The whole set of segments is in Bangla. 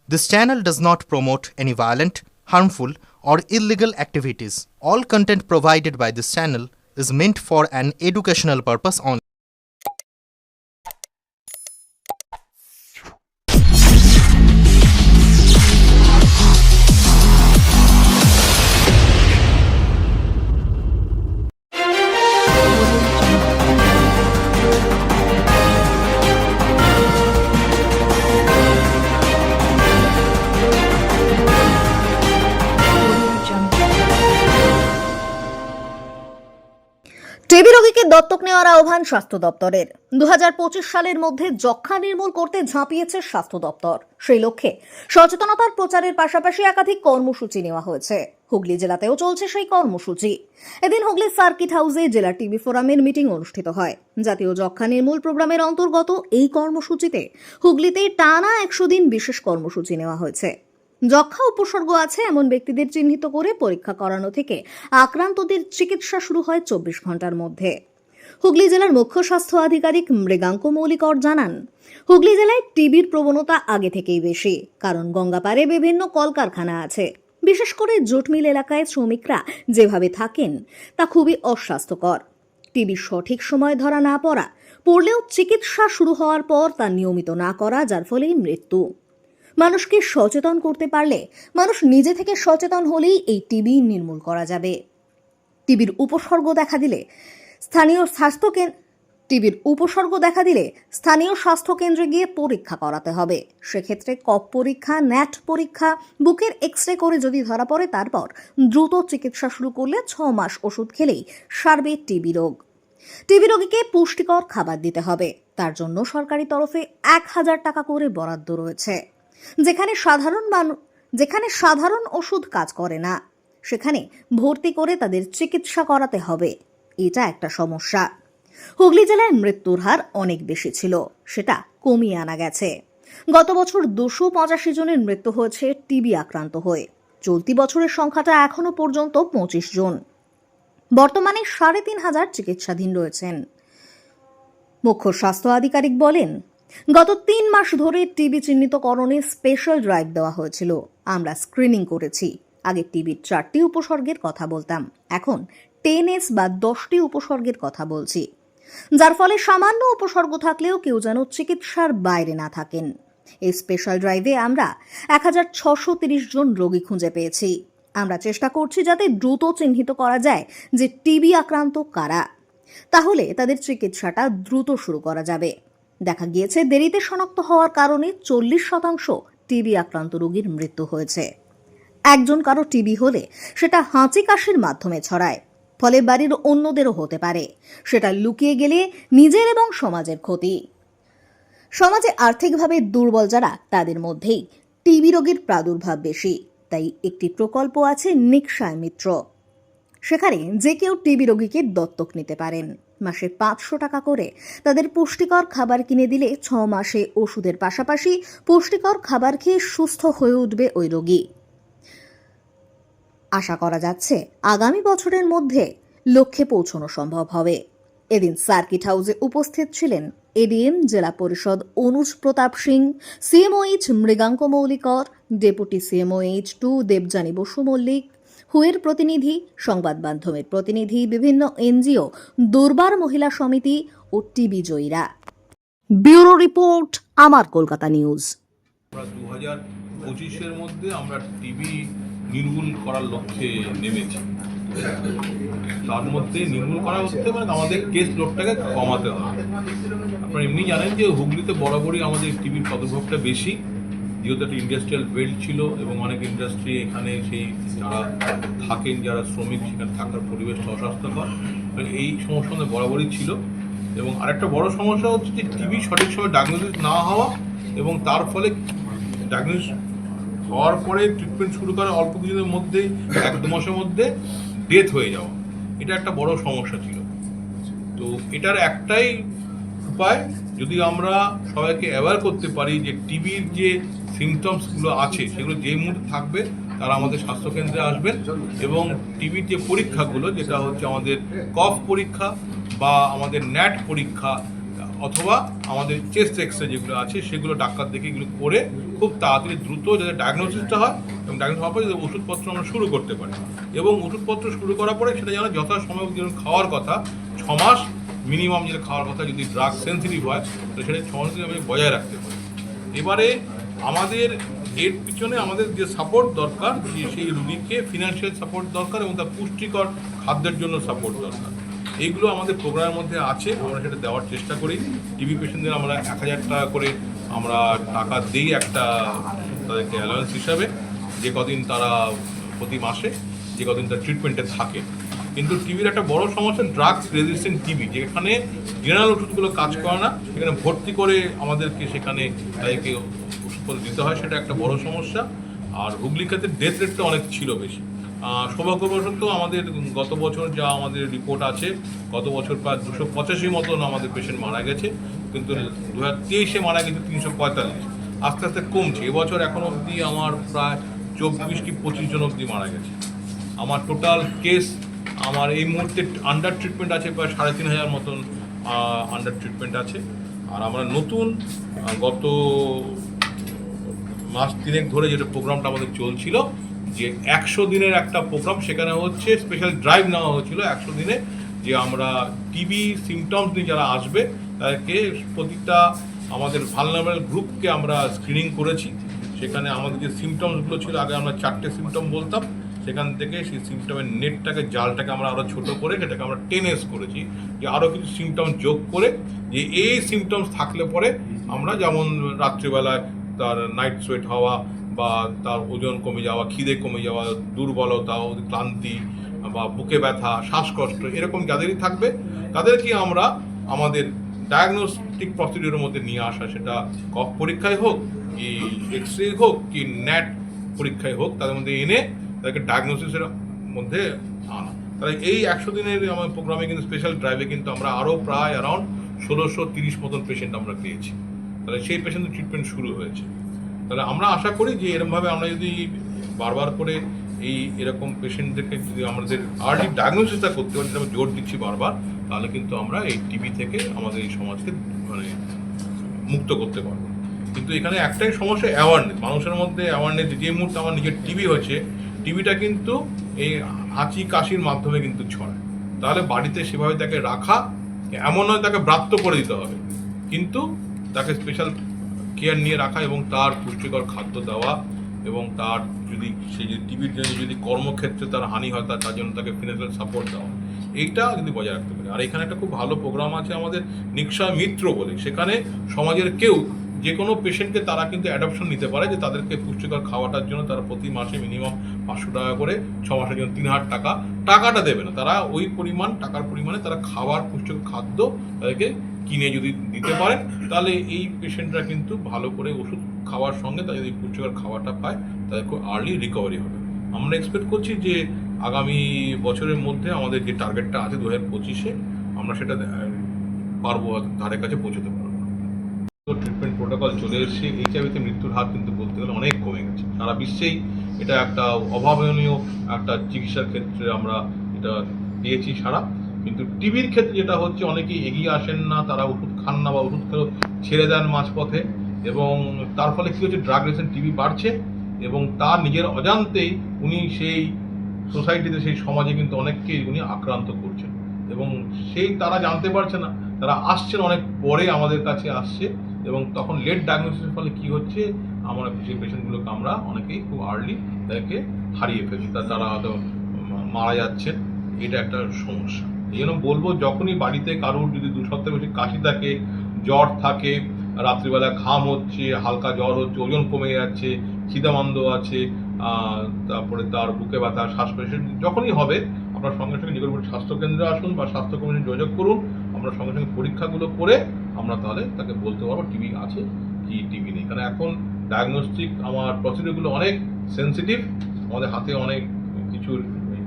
This channel does not promote any violent, harmful, or illegal activities. All content provided by this channel is meant for an educational purpose only. TB রোগীকে দত্তক নেওয়ার আহ্বান স্বাস্থ্য দপ্তরের। 2025 সালের মধ্যে যক্ষ্মা নির্মূল করতে ঝাঁপিয়েছে স্বাস্থ্য দপ্তর। সেই লক্ষ্যে সচেতনতার প্রচারের পাশাপাশি একাধিক কর্মসূচি নেওয়া হয়েছে। হুগলি জেলাতেও চলছে সেই কর্মসূচি। এদিন হুগলি সার্কিট হাউসে জেলা টিবি ফোরামের মিটিং অনুষ্ঠিত হয়। জাতীয় যক্ষ্মা নির্মূল প্রোগ্রামের অন্তর্গত এই কর্মসূচিতে হুগলিতে টানা 100 দিন বিশেষ কর্মসূচি নেওয়া হয়েছে। যক্ষ্মা উপসর্গ আছে এমন ব্যক্তিদের চিহ্নিত করে পরীক্ষা করানো থেকে আক্রান্তদের চিকিৎসা শুরু হয় 24 ঘন্টার মধ্যে। হুগলি জেলার মুখ্য স্বাস্থ্য আধিকারিক মৃগাঙ্ক মৌলিকর জানান, হুগলি জেলায় টিবির প্রবণতা আগে থেকেই বেশি, কারণ গঙ্গাপাড়ে বিভিন্ন কলকারখানা আছে। বিশেষ করে জুটমিল এলাকায় শ্রমিকরা যেভাবে থাকেন তা খুবই অস্বাস্থ্যকর। টিবি সঠিক সময় ধরা না পড়লেও চিকিৎসা শুরু হওয়ার পর তা নিয়মিত না করা, যার ফলে মৃত্যু। মানুষকে সচেতন করতে পারলে, মানুষ নিজে থেকে সচেতন হলেই এই টিবি নির্মূল করা যাবে। টিবির উপসর্গ দেখা দিলে স্থানীয় স্বাস্থ্য কেন্দ্রে গিয়ে পরীক্ষা করাতে হবে। সেক্ষেত্রে কফ পরীক্ষা, ন্যাট পরীক্ষা, বুকের এক্স-রে করে যদি ধরা পড়ে তারপর দ্রুত চিকিৎসা শুরু করলে 6 মাস ওষুধ খেলেই সারবে টিবি রোগ। টিবি রোগীকে পুষ্টিকর খাবার দিতে হবে। তার জন্য সরকারি তরফে 1000 টাকা করে বরাদ্দ রয়েছে। যেখানে সাধারণ ওষুধ কাজ করে না, সেখানে ভর্তি করে তাদের চিকিৎসা করাতে হবে। এটা একটা সমস্যা। হুগলি জেলায় মৃত্যুর হার অনেক বেশি ছিল, সেটা কমিয়ে আনা গেছে। গত বছর 285 জনের মৃত্যু হয়েছে টিবি আক্রান্ত হয়ে। চলতি বছরের সংখ্যাটা এখনো পর্যন্ত 25 জন। বর্তমানে 3500 চিকিৎসাধীন রয়েছেন। মুখ্য স্বাস্থ্য আধিকারিক বলেন, গত 3 মাস ধরে টিবি চিহ্নিতকরণে স্পেশাল ড্রাইভ দেওয়া হয়েছিল। আমরা স্ক্রিনিং করেছি। আগে টিবির 4টি উপসর্গের কথা বলতাম, এখন 10S বা 10টি উপসর্গের কথা বলছি, যার ফলে সামান্য উপসর্গ থাকলেও কেউ যেন চিকিৎসার বাইরে না থাকেন। এই স্পেশাল ড্রাইভে আমরা 1630 জন রোগী খুঁজে পেয়েছি। আমরা চেষ্টা করছি যাতে দ্রুত চিহ্নিত করা যায় যে টিবি আক্রান্ত কারা, তাহলে তাদের চিকিৎসাটা দ্রুত শুরু করা যাবে। দেখা গিয়েছে দেরিতে শনাক্ত হওয়ার কারণে 40% টিবি আক্রান্ত রোগীর মৃত্যু হয়েছে। একজন কারো টিবি হলে সেটা হাঁচি কাশির মাধ্যমে ছড়ায়, ফলে বাড়ির অন্যদেরও হতে পারে। সেটা লুকিয়ে গেলে নিজের এবং সমাজের ক্ষতি। সমাজে আর্থিকভাবে দুর্বল যারা, তাদের মধ্যেই টিবি রোগীর প্রাদুর্ভাব বেশি। তাই একটি প্রকল্প আছে নিক্ষয় মিত্র। সেখানে যে কেউ টিবি রোগীকে দত্তক নিতে পারেন। মাসে 500 টাকা করে তাদের পুষ্টিকর খাবার কিনে দিলে 6 মাসে ওষুধের পাশাপাশি পুষ্টিকর খাবার খেয়ে সুস্থ হয়ে উঠবে ওই রোগী। আশা করা যাচ্ছে আগামী বছরের মধ্যে লক্ষ্যে পৌঁছানো সম্ভব হবে। এদিন সার্কিট হাউসে উপস্থিত ছিলেন এডিএম জেলা পরিষদ অনুজ প্রতাপ সিং, সিএমওএইচ মৃগাঙ্ক মৌলিকর, ডেপুটি সিএমওএইচ-2 দেবযানী বসু মল্লিক, হুয়ের প্রতিনিধি, সংবাদ মাধ্যমের প্রতিনিধি, বিভিন্ন এনজিও, দুর্বার মহিলা সমিতি ও টিবি জয়ীরা। ব্যুরো রিপোর্ট, আমার কলকাতা নিউজ। 2025-এর মধ্যে আমরা টিবি নির্মূল করার লক্ষ্যে নেমেছি। তার মধ্যে নির্মূল করা হচ্ছে মানে আমাদের কেস লোডটাকে কমাতে হবে। আপনারা এমনি জানেন যে হুগলিতে বরাবরই আমাদের টিবির প্রাদুর্ভাবটা বেশি, যেহেতু একটা ইন্ডাস্ট্রিয়াল বেল্ট ছিল এবং অনেক ইন্ডাস্ট্রি এখানে সেই যারা থাকেন, যারা শ্রমিক, সেখানে থাকার পরিবেশটা অস্বাস্থ্যকর, এই সমস্যা বরাবরই ছিল। এবং আরেকটা বড় সমস্যা হচ্ছে যে টিবি সঠিক সময় ডায়াগনোসিস না হওয়া এবং তার ফলে ডায়াগনোসিস হওয়ার পরে ট্রিটমেন্ট শুরু করে অল্প কিছুদিনের মধ্যেই 1-2 মাসের মধ্যে ডেথ হয়ে যাওয়া, এটা একটা বড় সমস্যা ছিল। তো এটার একটাই উপায়, যদি আমরা সবাইকে অ্যাওয়্যার করতে পারি যে টিবির যে সিমটমসগুলো আছে সেগুলো যেই মুহূর্তে থাকবে তারা আমাদের স্বাস্থ্যকেন্দ্রে আসবেন এবং টিবির যে পরীক্ষাগুলো, যেটা হচ্ছে আমাদের কফ পরীক্ষা বা আমাদের ন্যাট পরীক্ষা, অথবা আমাদের চেস্ট এক্সরে যেগুলো আছে সেগুলো ডাক্তার দেখে এগুলো করে খুব তাড়াতাড়ি দ্রুত যাতে ডায়াগনোসিসটা হয় এবং ডায়াগনোসিস হওয়ার পরে যাতে ওষুধপত্র আমরা শুরু করতে পারি এবং ওষুধপত্র শুরু করার পরে সেটা যেন যথাসময় যেন খাওয়ার কথা 6 মাস মিনিমাম যেটা খাওয়ার কথা, যদি ড্রাগ সেন্সিটিভ হয় তো সেটা 6 মাস আমি বজায় রাখতে পারি। এবারে আমাদের এর পিছনে আমাদের যে সাপোর্ট দরকার, যে সেই রুগীকে ফিনান্সিয়াল সাপোর্ট দরকার এবং তার পুষ্টিকর খাদ্যের জন্য সাপোর্ট দরকার, এইগুলো আমাদের প্রোগ্রামের মধ্যে আছে। আমরা সেটা দেওয়ার চেষ্টা করি। টিবি পেশেন্টদের আমরা 1000 টাকা করে আমরা টাকা দিই একটা তাদেরকে অ্যালাউন্স হিসাবে, যে কদিন তারা প্রতি মাসে যে কদিন তার ট্রিটমেন্টে থাকে। কিন্তু টিবির একটা বড় সমস্যা ড্রাগস রেজিস্ট্যান্ট টিবি, যেখানে জেনারেল ওষুধগুলো কাজ করে না, সেখানে ভর্তি করে আমাদেরকে সেখানে তাদেরকে ওষুধপত্র দিতে হয়, সেটা একটা বড় সমস্যা। আর হুগলি ক্ষেত্রে ডেথ রেটটা অনেক ছিল বেশি। সৌভাগ্যবশত আমাদের গত বছর যা আমাদের রিপোর্ট আছে, গত বছর প্রায় 285 মতন আমাদের পেশেন্ট মারা গেছে, কিন্তু 2023-এ মারা গেছে 345। আস্তে আস্তে কমছে। এবছর এখন অবধি আমার প্রায় 24 কি 25 জন অবধি মারা গেছে। আমার টোটাল কেস আমার এই মুহূর্তে আন্ডার ট্রিটমেন্ট আছে প্রায় 3500 মতন আন্ডার ট্রিটমেন্ট আছে। আর আমরা নতুন গত মাস 3 ধরে যেটা প্রোগ্রামটা আমাদের চলছিল, যে 100 দিনের একটা প্রোগ্রাম, সেখানে হচ্ছে স্পেশাল ড্রাইভ নেওয়া হয়েছিল 100 দিনে, যে আমরা টিবি সিমটমস নিয়ে যারা আসবে তাদেরকে প্রতিটা আমাদের ভালনারেবল গ্রুপকে আমরা স্ক্রিনিং করেছি। সেখানে আমাদের যে সিমটমসগুলো ছিল, আগে আমরা 4টে সিমটম বলতাম, সেখান থেকে সেই সিমটমের নেটটাকে, জালটাকে আমরা আরও ছোটো করে সেটাকে আমরা 10S করেছি, যে আরও কিছু সিমটম যোগ করে, যে এই সিমটমস থাকলে পরে আমরা, যেমন রাত্রিবেলায় তার নাইট সোয়েট হওয়া বা তার ওজন কমে যাওয়া, খিদে কমে যাওয়া, দুর্বলতা, ক্লান্তি বা বুকে ব্যথা, শ্বাসকষ্ট, এরকম যাদেরই থাকবে তাদেরকে আমরা আমাদের ডায়াগনস্টিক প্রসিডিউরের মধ্যে নিয়ে আসা, সেটা কফ পরীক্ষায় হোক কি এক্সরে হোক কি ন্যাট পরীক্ষায় হোক, তাদের মধ্যে এনে তাদেরকে ডায়াগনোসিসের মধ্যে আনা। তাহলে এই 100 দিনের আমার প্রোগ্রামে কিন্তু স্পেশাল ড্রাইভে কিন্তু আমরা আরও প্রায় অ্যারাউন্ড 1630 মতন পেশেন্ট আমরা পেয়েছি। তাহলে সেই পেশেন্টের ট্রিটমেন্ট শুরু হয়েছে। তাহলে আমরা আশা করি যে এরকমভাবে আমরা যদি বারবার করে এরকম পেশেন্টদেরকে যদি আমাদের আর্লি ডায়াগনোসিসটা করতে পারি, যেটা আমি জোর দিচ্ছি বারবার, তাহলে কিন্তু আমরা এই টিবি থেকে আমাদের এই সমাজকে মানে মুক্ত করতে পারবো। কিন্তু এখানে একটাই সমস্যা, অ্যাওয়ারনেস। মানুষের মধ্যে অ্যাওয়ারনেস, যে মুহূর্তে আমার নিজের টিবি হয়েছে, টিবিটা কিন্তু এই হাঁচি কাশির মাধ্যমে কিন্তু ছড়ায়। তাহলে বাড়িতে সেভাবে তাকে রাখা, এমন নয় তাকে ব্রাত্য করে দিতে হবে, কিন্তু তাকে স্পেশাল কেয়ার নিয়ে রাখা এবং তার পুষ্টিকর খাদ্য দেওয়া, এবং তার যদি সে যদি টিবির জন্য যদি কর্মক্ষেত্রে তার হানি হয়, তার জন্য তাকে ফিনান্সিয়াল সাপোর্ট দেওয়া, এইটা যদি বজায় রাখতে পারে। আর এখানে একটা খুব ভালো প্রোগ্রাম আছে আমাদের নিক্ষয় মিত্র বলে, সেখানে সমাজের কেউ যে কোনো পেশেন্টকে তারা কিন্তু অ্যাডপশন নিতে পারে, যে তাদেরকে পুষ্টিকর খাওয়াটার জন্য তারা প্রতি মাসে মিনিমাম 500 টাকা করে, 6 মাসের জন্য 3000 টাকা, টাকাটা দেবে না, তারা ওই টাকার পরিমাণে তারা খাবার পুষ্টিকর খাদ্য তাদেরকে কিনে যদি দিতে পারেন, তাহলে এই পেশেন্টরা কিন্তু ভালো করে ওষুধ খাওয়ার সঙ্গে তাদের যদি পুষ্টিকর খাওয়াটা পায়, তাদের খুব আর্লি রিকভারি হবে। আমরা এক্সপেক্ট করছি যে আগামী বছরের মধ্যে আমাদের যে টার্গেটটা আছে 2025-এ, আমরা সেটা পারবো, ধারে কাছে পৌঁছতে পারবো। ট্রিটমেন্ট প্রোটোকল চলে এসেছে। এইচআইভিতে মৃত্যুর হার কিন্তু বলতে গেলে অনেক কমে গেছে। সারা বিশ্বেই এটা একটা অভাবনীয় একটা চিকিৎসার ক্ষেত্রে আমরা এটা পেয়েছি সারা। কিন্তু টিবির ক্ষেত্রে যেটা হচ্ছে, অনেকেই এগিয়ে আসেন না, তারা ওষুধ খান না বা ওষুধ খেলেও ছেড়ে দেন মাঝপথে, এবং তার ফলে কী হচ্ছে, ড্রাগ রেজিস্ট্যান্ট টিবি বাড়ছে, এবং তার নিজের অজান্তেই উনি সেই সোসাইটিতে, সেই সমাজে কিন্তু অনেককেই উনি আক্রান্ত করছেন, এবং তারা জানতে পারছে না, তারা আসছেন অনেক পরে আমাদের কাছে আসছে, এবং তখন লেট ডায়াগনোসিসের ফলে কী হচ্ছে, আমরা সেই পেশেন্টগুলোকে আমরা অনেকেই খুব আর্লি তাদেরকে হারিয়ে ফেলি, তারা হয়তো মারা যাচ্ছেন। এটা একটা সমস্যা। এই জন্য বলবো, যখনই বাড়িতে কারোর যদি 2 সপ্তাহ বেশি কাশি থাকে, জ্বর থাকে, রাত্রিবেলা ঘাম হচ্ছে, হালকা জ্বর হচ্ছে, ওজন কমে যাচ্ছে, খিদামন্দ আছে, তারপরে তার বুকে ব্যথা, শ্বাসকষ্ট, যখনই হবে আপনার সঙ্গে সঙ্গে নিকটবর্তী স্বাস্থ্যকেন্দ্রে আসুন বা স্বাস্থ্যকর্মীর সঙ্গে যোগাযোগ করুন। আমরা সঙ্গে সঙ্গে পরীক্ষাগুলো করে আমরা তাহলে তাকে বলতে পারবো টিবি আছে কি টিবি নেই। কারণ এখন ডায়াগনস্টিক আমার প্রসিডিউরগুলো অনেক সেন্সিটিভ, আমাদের হাতে অনেক কিছু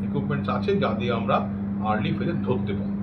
ইকুইপমেন্টস আছে যা দিয়ে আমরা আর্লি ফেজে ধরতে পারি।